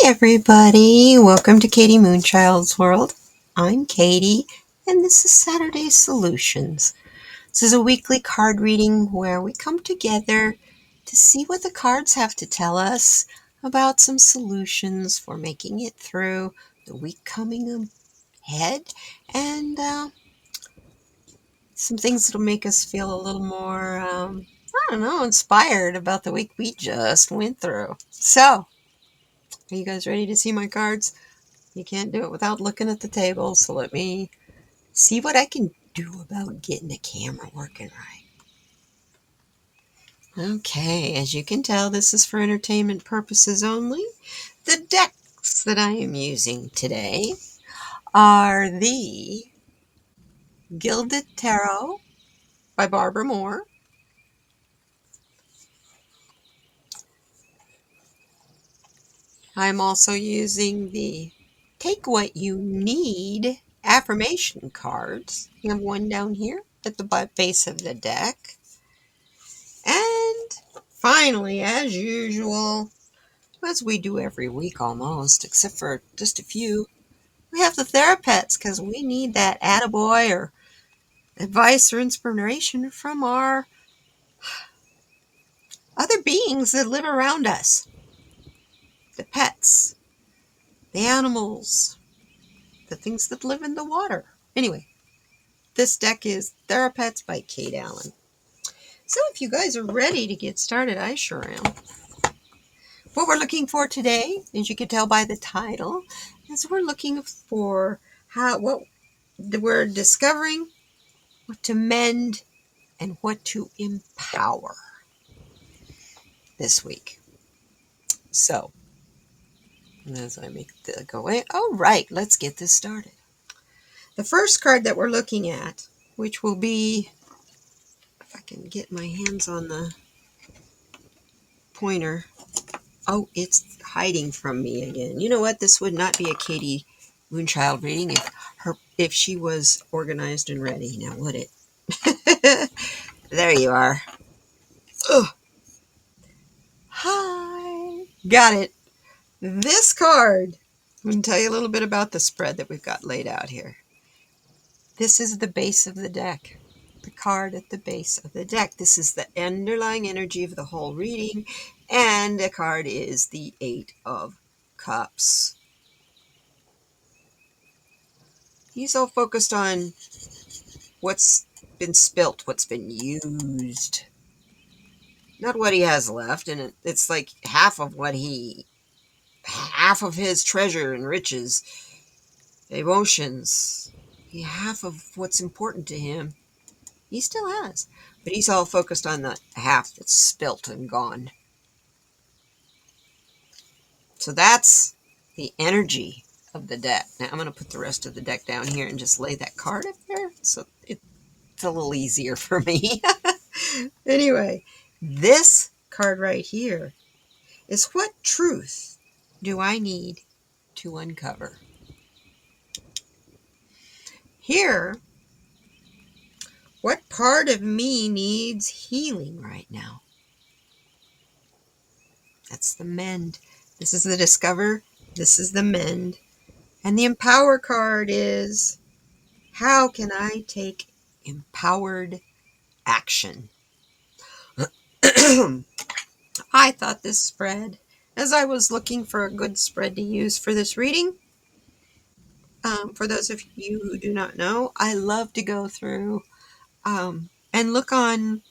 Everybody, welcome to kdmoonchild's world. I'm Katie, and this is Saturday Solutions. This is a weekly card reading where we come together to see what the cards have to tell us about some solutions for making it through the week coming ahead, and some things that'll make us feel a little more, inspired about the week we just went through. So, are you guys ready to see my cards? You can't do it without looking at the table, so let me see what I can do about getting the camera working right. Okay, as you can tell, this is for entertainment purposes only. The decks that I am using today are the Gilded Tarot by Barbara Moore. I'm also using the Take What You Need affirmation cards. You have one down here at the base of the deck. And finally, as usual, as we do every week almost, except for just a few, we have the therapists because we need that attaboy or advice or inspiration from our other beings that live around us. The pets, the animals, the things that live in the water. Anyway, this deck is Therapests by Kate Allen. So if you guys are ready to get started, I sure am. What we're looking for today, as you can tell by the title, is we're looking for what we're discovering, what to mend, and what to empower this week. So, as I make the go away, all right, let's get this started. The first card that we're looking at, which will be, if I can get my hands on the pointer. Oh, it's hiding from me again. You know what? This would not be a Katie Moonchild reading if she was organized and ready. Now, would it? There you are. Ugh. Hi. Got it. This card, I'm going to tell you a little bit about the spread that we've got laid out here. This is the base of the deck. The card at the base of the deck. This is the underlying energy of the whole reading. And the card is the Eight of Cups. He's all focused on what's been spilt, what's been used. Not what he has left. And it's like half of his treasure and riches, emotions, half of what's important to him, he still has. But he's all focused on the half that's spilt and gone. So that's the energy of the deck. Now I'm going to put the rest of the deck down here and just lay that card up there so it's a little easier for me. Anyway, this card right here is what truth do I need to uncover? Here, what part of me needs healing right now? That's the mend. This is the discover. This is the mend. And the empower card is, how can I take empowered action? I thought this spread, as I was looking for a good spread to use for this reading, for those of you who do not know, I love to go through and look on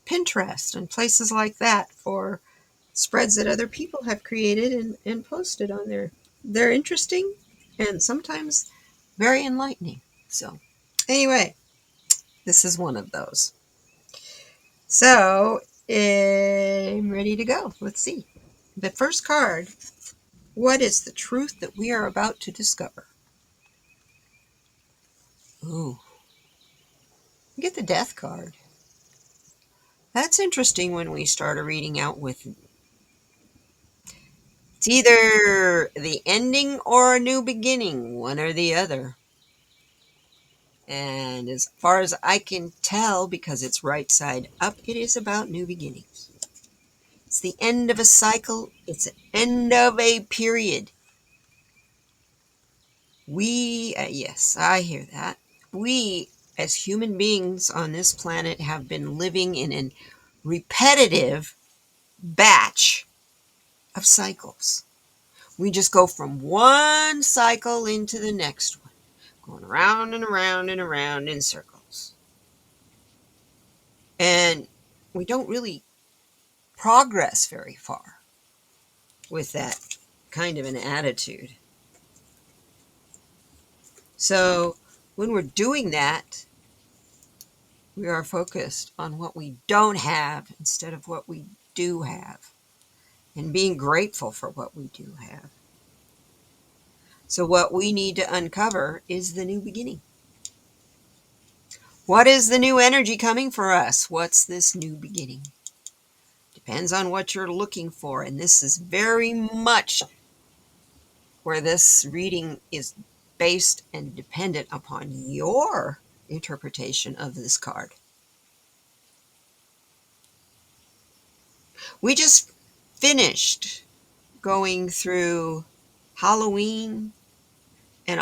Pinterest and places like that for spreads that other people have created and posted on there. They're interesting and sometimes very enlightening. So anyway, this is one of those. So I'm ready to go. Let's see. The first card, what is the truth that we are about to discover? Ooh, get the death card. That's interesting when we start a reading out with, it's either the ending or a new beginning, one or the other. And as far as I can tell, because it's right side up, it is about new beginnings. It's the end of a cycle. It's the end of a period. Yes, I hear that. We, as human beings on this planet, have been living in a repetitive batch of cycles. We just go from one cycle into the next one, going around and around and around in circles. And we don't really progress very far with that kind of an attitude. So when we're doing that, we are focused on what we don't have instead of what we do have, and being grateful for what we do have. So what we need to uncover is the new beginning. What is the new energy coming for us? What's this new beginning? Depends on what you're looking for. And this is very much where this reading is based and dependent upon your interpretation of this card. We just finished going through Halloween and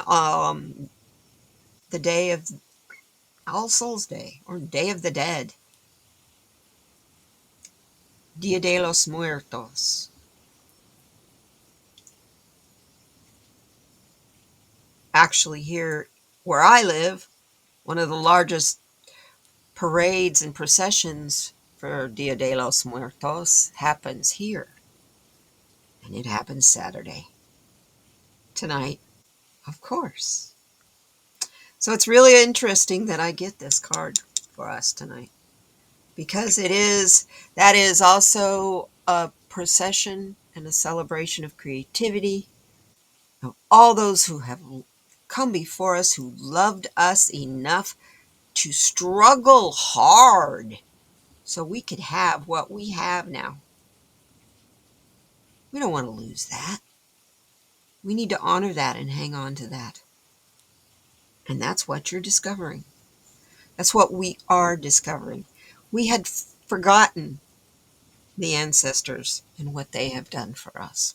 the day of All Souls Day, or Day of the Dead, Dia de los Muertos. Actually, here where I live, one of the largest parades and processions for Dia de los Muertos happens here. And it happens Saturday. Tonight, of course. So it's really interesting that I get this card for us tonight, because that is also a procession and a celebration of creativity, of all those who have come before us, who loved us enough to struggle hard so we could have what we have now. We don't want to lose that. We need to honor that and hang on to that. And that's what you're discovering. That's what we are discovering. We had forgotten the ancestors and what they have done for us.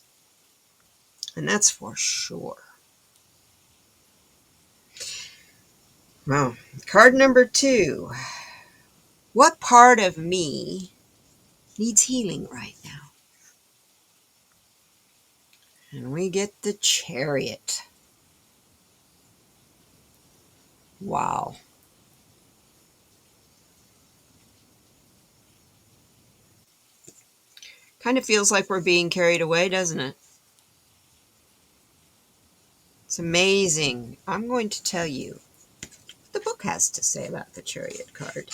And that's for sure. Well, card number 2. What part of me needs healing right now? And we get the Chariot. Wow. Kind of feels like we're being carried away, doesn't it? It's amazing. I'm going to tell you what the book has to say about the Chariot card.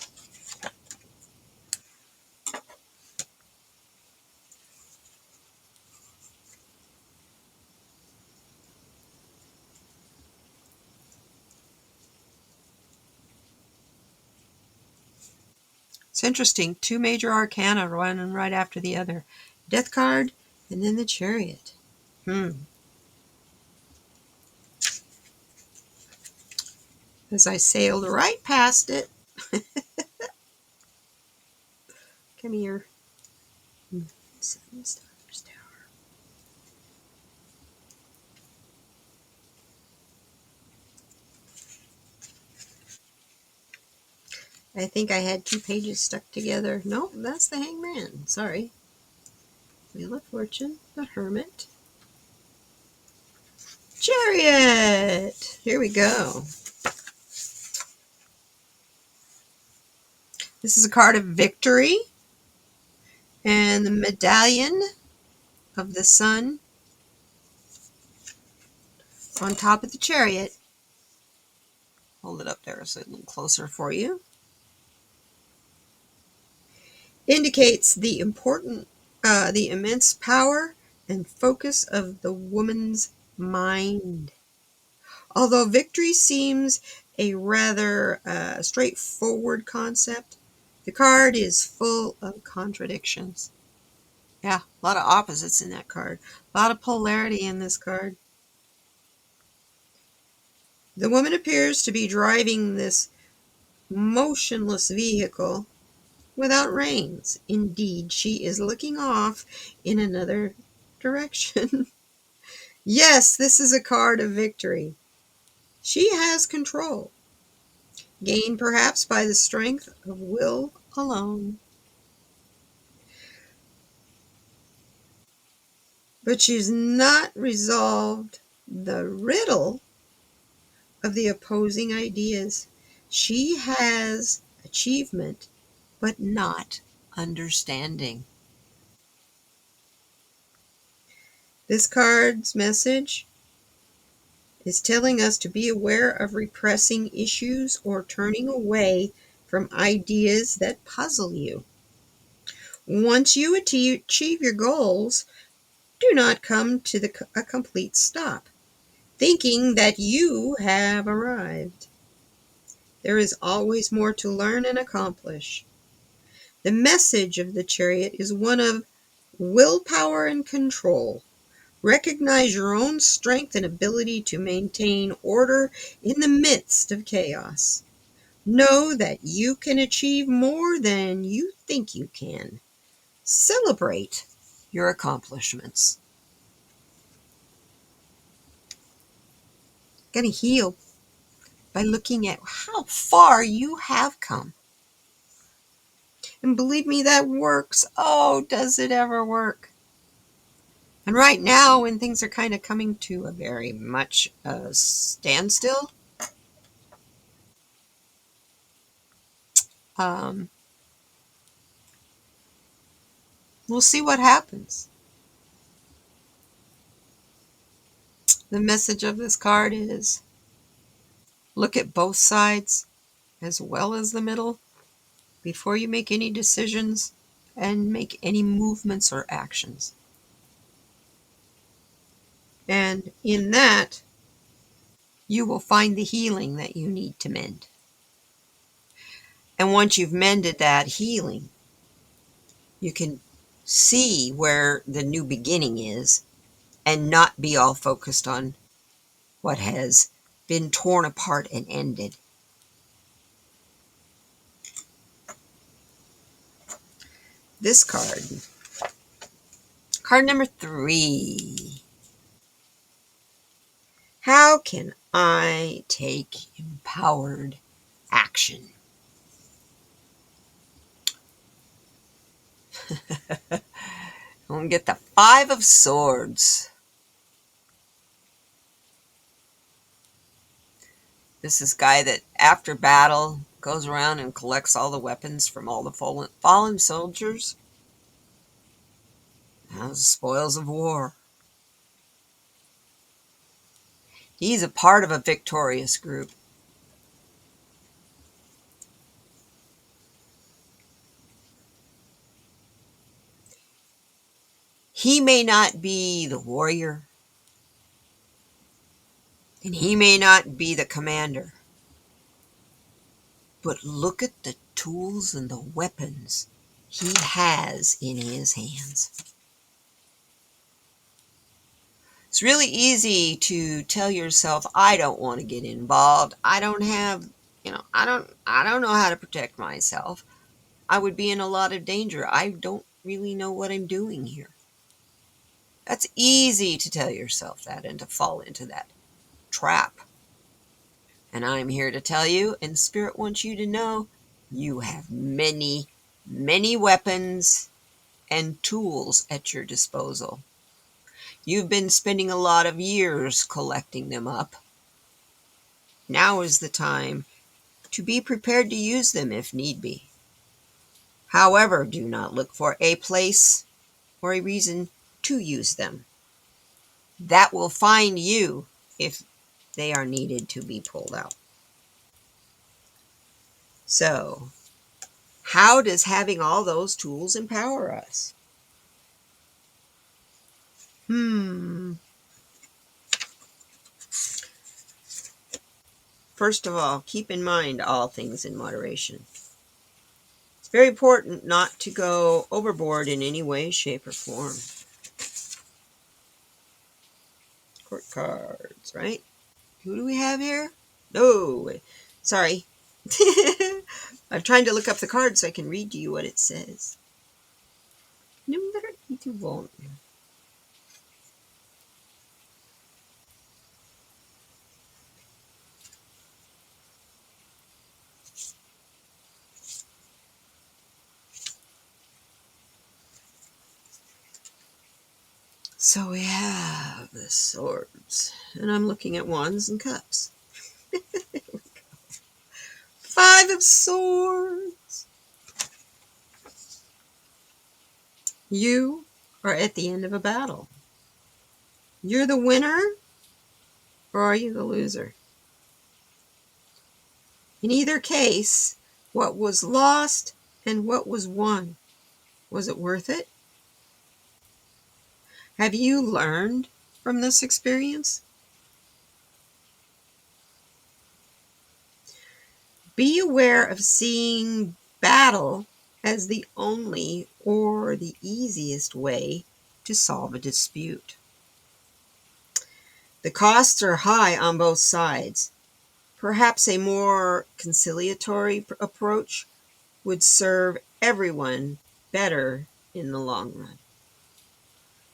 It's interesting. 2 major arcana, one right after the other. Death card, and then the Chariot. As I sailed right past it. Come here. 7 Stars Tower. I think I had 2 pages stuck together. Nope, that's the Hangman. Sorry. Wheel of Fortune, the Hermit. Chariot! Here we go. This is a card of victory. And the medallion of the sun on top of the Chariot. Hold it up there so it's a little closer for you. Indicates the immense power and focus of the woman's mind. Although victory seems a rather straightforward concept, the card is full of contradictions. Yeah, a lot of opposites in that card. A lot of polarity in this card. The woman appears to be driving this motionless vehicle without reins. Indeed, she is looking off in another direction. Yes, this is a card of victory. She has control, gained perhaps by the strength of will alone. But she's not resolved the riddle of the opposing ideas. She has achievement, but not understanding. This card's message is telling us to be aware of repressing issues or turning away from ideas that puzzle you. Once you achieve your goals, do not come to a complete stop, thinking that you have arrived. There is always more to learn and accomplish. The message of the Chariot is one of willpower and control. Recognize your own strength and ability to maintain order in the midst of chaos. Know that you can achieve more than you think you can. Celebrate your accomplishments. Going to heal by looking at how far you have come. And believe me, that works. Oh, does it ever work? And right now, when things are kind of coming to a very much standstill, um, we'll see what happens. The message of this card is look at both sides as well as the middle before you make any decisions and make any movements or actions. And in that, you will find the healing that you need to mend. And once you've mended that healing, you can see where the new beginning is and not be all focused on what has been torn apart and ended. This card number 3. How can I take empowered action? I'm going to get the 5 of Swords. This is a guy that after battle goes around and collects all the weapons from all the fallen soldiers. Now the spoils of war. He's a part of a victorious group. He may not be the warrior, and he may not be the commander, but look at the tools and the weapons he has in his hands. It's really easy to tell yourself, I don't want to get involved. I don't have, I don't know how to protect myself. I would be in a lot of danger. I don't really know what I'm doing here. That's easy to tell yourself that and to fall into that trap. And I'm here to tell you, and Spirit wants you to know, you have many, many weapons and tools at your disposal. You've been spending a lot of years collecting them up. Now is the time to be prepared to use them if need be. However, do not look for a place or a reason to use them. That will find you if they are needed to be pulled out. So, how does having all those tools empower us? First of all, keep in mind all things in moderation. It's very important not to go overboard in any way, shape, or form. Court cards, right? Who do we have here? No, sorry. I'm trying to look up the card so I can read to you what it says. So we have the swords, and I'm looking at wands and cups. 5 of swords. You are at the end of a battle. You're the winner, or are you the loser? In either case, what was lost and what was won, was it worth it? Have you learned from this experience? Be aware of seeing battle as the only or the easiest way to solve a dispute. The costs are high on both sides. Perhaps a more conciliatory approach would serve everyone better in the long run.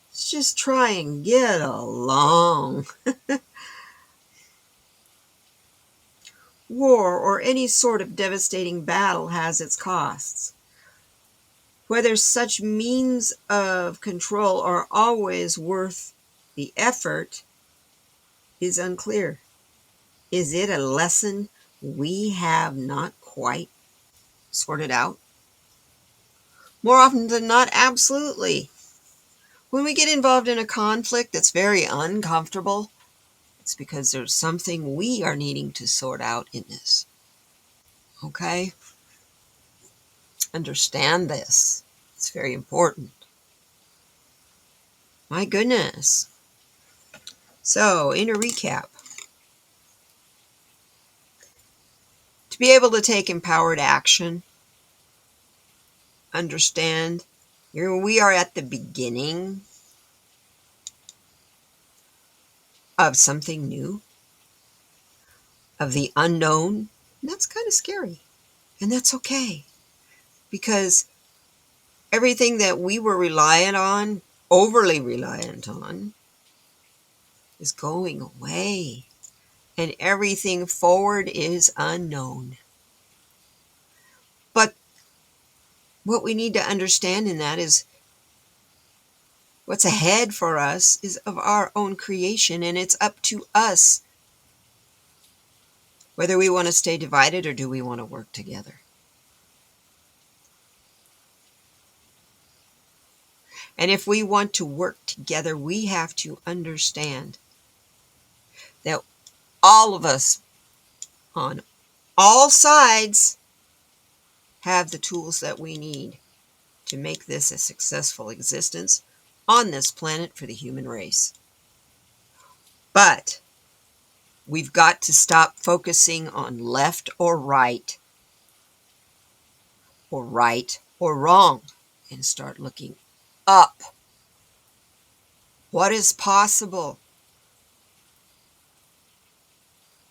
Let's just try and get along. War or any sort of devastating battle has its costs. Whether such means of control are always worth the effort is unclear. Is it a lesson we have not quite sorted out? More often than not, absolutely. When we get involved in a conflict that's very uncomfortable, it's because there's something we are needing to sort out in this. Okay? Understand this. It's very important. My goodness. So, in a recap, to be able to take empowered action, understand we are at the beginning of something new, of the unknown. And that's kind of scary. And that's okay. Because everything that we were reliant on, overly reliant on, is going away. And everything forward is unknown. But what we need to understand in that is what's ahead for us is of our own creation, and it's up to us whether we want to stay divided or do we want to work together. And if we want to work together, we have to understand that all of us on all sides have the tools that we need to make this a successful existence on this planet for the human race. But we've got to stop focusing on left or right or wrong and start looking up. What is possible?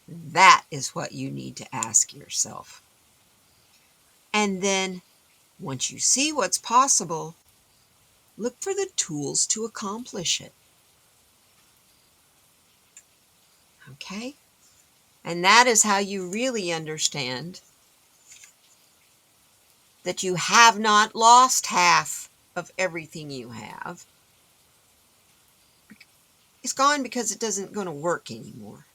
That is what you need to ask yourself. And then once you see what's possible, look for the tools to accomplish it. Okay? And that is how you really understand that you have not lost half of everything you have. It's gone because it doesn't going to work anymore.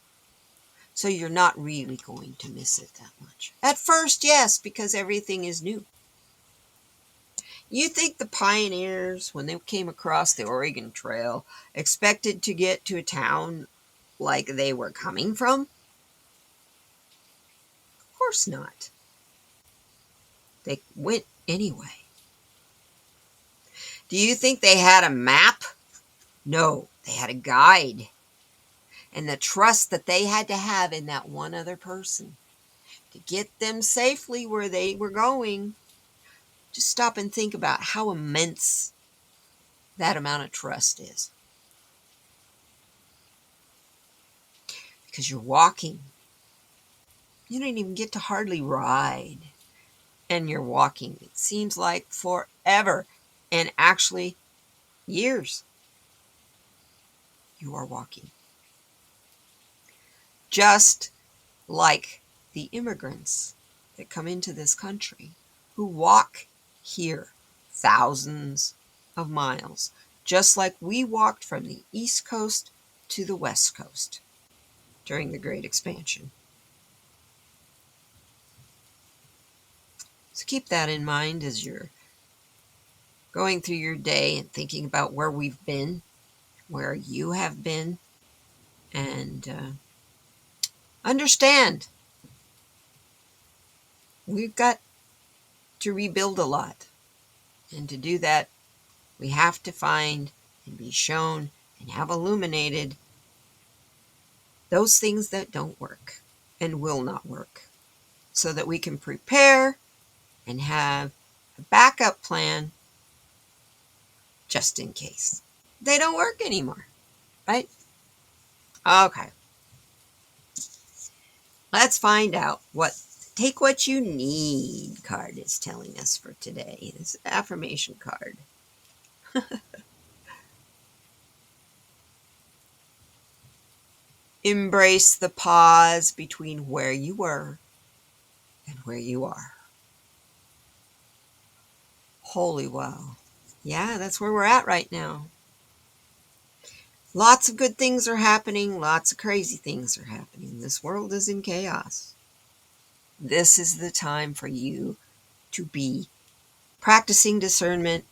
So you're not really going to miss it that much. At first, yes, because everything is new. You think the pioneers, when they came across the Oregon Trail, expected to get to a town like they were coming from? Of course not. They went anyway. Do you think they had a map? No, they had a guide. And the trust that they had to have in that one other person to get them safely where they were going. Just stop and think about how immense that amount of trust is. Because you're walking. You don't even get to hardly ride. and you're walking. It seems like forever, and actually years you are walking. Just like the immigrants that come into this country who walk here thousands of miles, just like we walked from the East Coast to the West Coast during the Great Expansion. So keep that in mind as you're going through your day and thinking about where we've been, where you have been, and understand we've got to rebuild a lot. And to do that, we have to find and be shown and have illuminated those things that don't work and will not work, so that we can prepare and have a backup plan just in case they don't work anymore, right? Okay, let's find out what Take What You Need card is telling us for today. This affirmation card. Embrace the pause between where you were and where you are. Holy wow. Yeah, that's where we're at right now. Lots of good things are happening. Lots of crazy things are happening. This world is in chaos. This is the time for you to be practicing discernment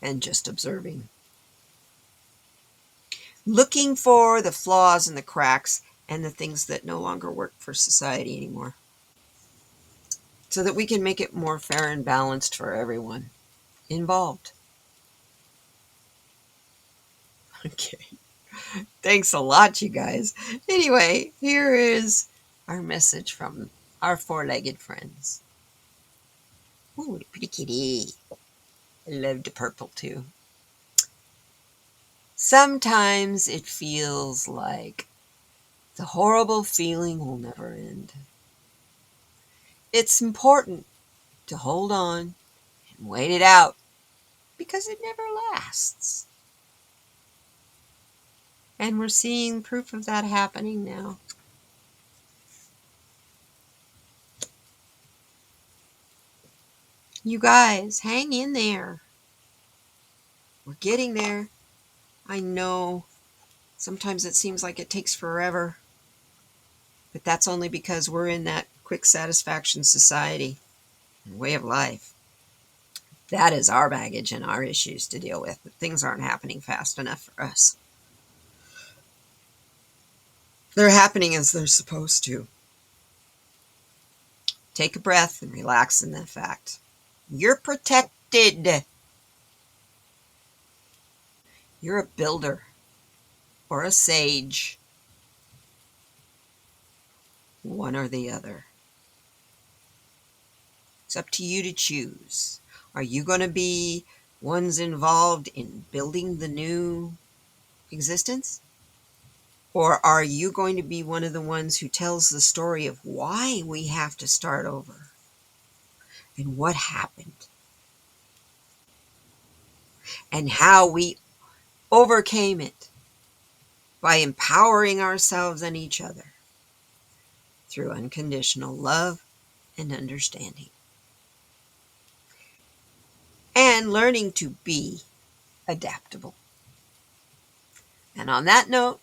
and just observing. Looking for the flaws and the cracks and the things that no longer work for society anymore, so that we can make it more fair and balanced for everyone involved. Okay. Thanks a lot, you guys. Anyway, here is our message from our four-legged friends. Ooh, pretty kitty. I love the purple too. Sometimes it feels like the horrible feeling will never end. It's important to hold on and wait it out, because it never lasts. And we're seeing proof of that happening now. You guys, hang in there. We're getting there. I know sometimes it seems like it takes forever, but that's only because we're in that quick satisfaction society and way of life. That is our baggage and our issues to deal with. But things aren't happening fast enough for us. They're happening as they're supposed to. Take a breath and relax in that fact. You're protected. You're a builder or a sage. One or the other. It's up to you to choose. Are you going to be ones involved in building the new existence? Or are you going to be one of the ones who tells the story of why we have to start over and what happened and how we overcame it by empowering ourselves and each other through unconditional love and understanding, and learning to be adaptable? And on that note,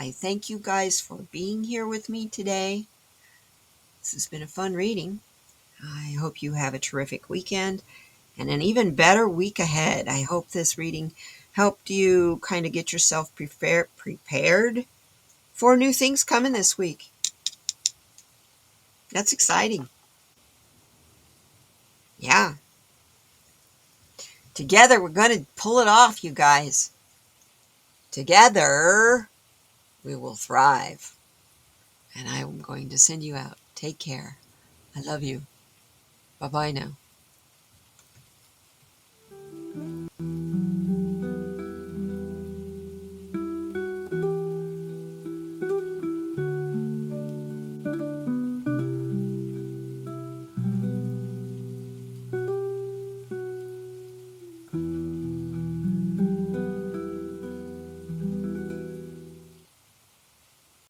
I thank you guys for being here with me today. This has been a fun reading. I hope you have a terrific weekend and an even better week ahead. I hope this reading helped you kind of get yourself prepared for new things coming this week. That's exciting. Yeah. Together, we're going to pull it off, you guys. Together, we will thrive. And I am going to send you out. Take care. I love you. Bye-bye now.